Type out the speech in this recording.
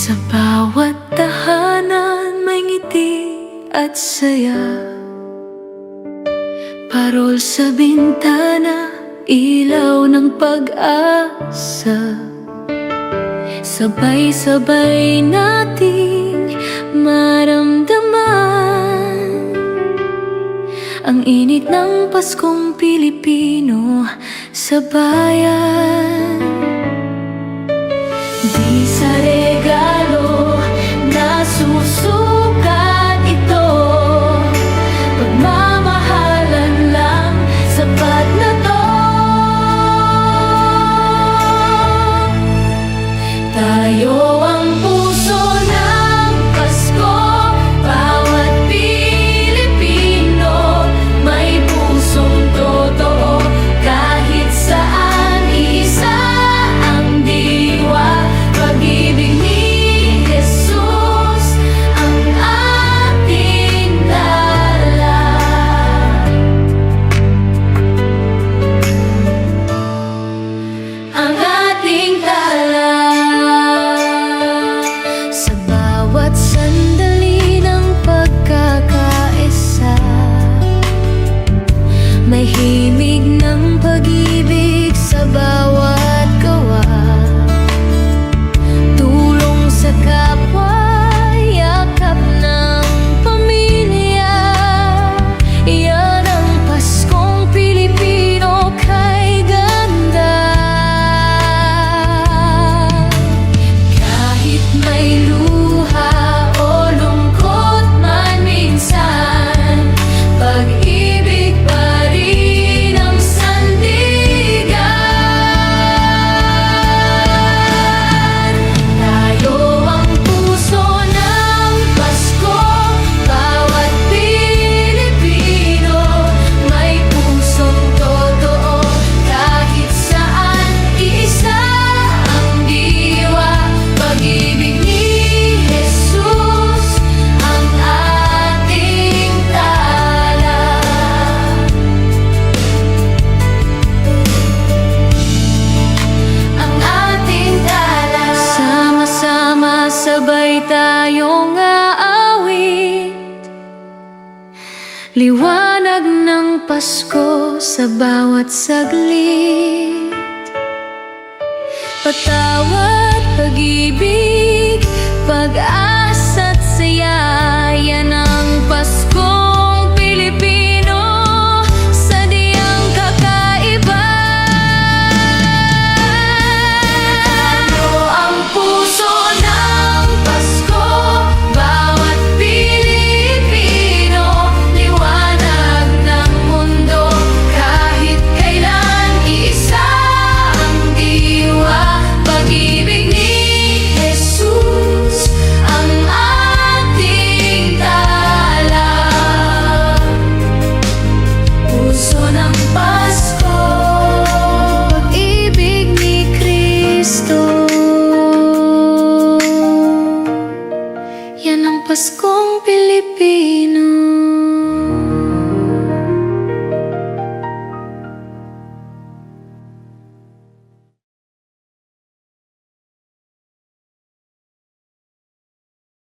Sa bawat tahanan may ngiti at saya, parol sa bintana, ilaw ng pag-asa. Sabay-sabay nating maramdaman ang init ng Paskong Pilipino sa bayan. Di sa regalo nasusukat ito, pagmamahalan lang sapat na to. Tayo ang puso ng Pasko, bawat Pilipino may pusong totoo. Kahit saan isa ang diwa, pag-ibig ni Jesus ang ating dala. Ang ating dala. Sa bawat sandali ng pagkakaisa, may himig ng pag-ibig sa bawat gawa. Tulong sa kapwa, yakap ng pamilya. Yan ang Paskong Pilipino kay ganda. Kahit may luha o lungkot man minsan, pag-ibig pa rin ang sandigan. Tayo ang puso ng Pasko, bawat Pilipino may pusong totoo. Kahit saan isa ang diwa, pag-ibig ni Jesus ang ating tala. Ang ating dala. Sama-sama sabay tayong aawit, liwanag ng Pasko sa bawat saglit. Patawad, pag-ibig, pag-asa.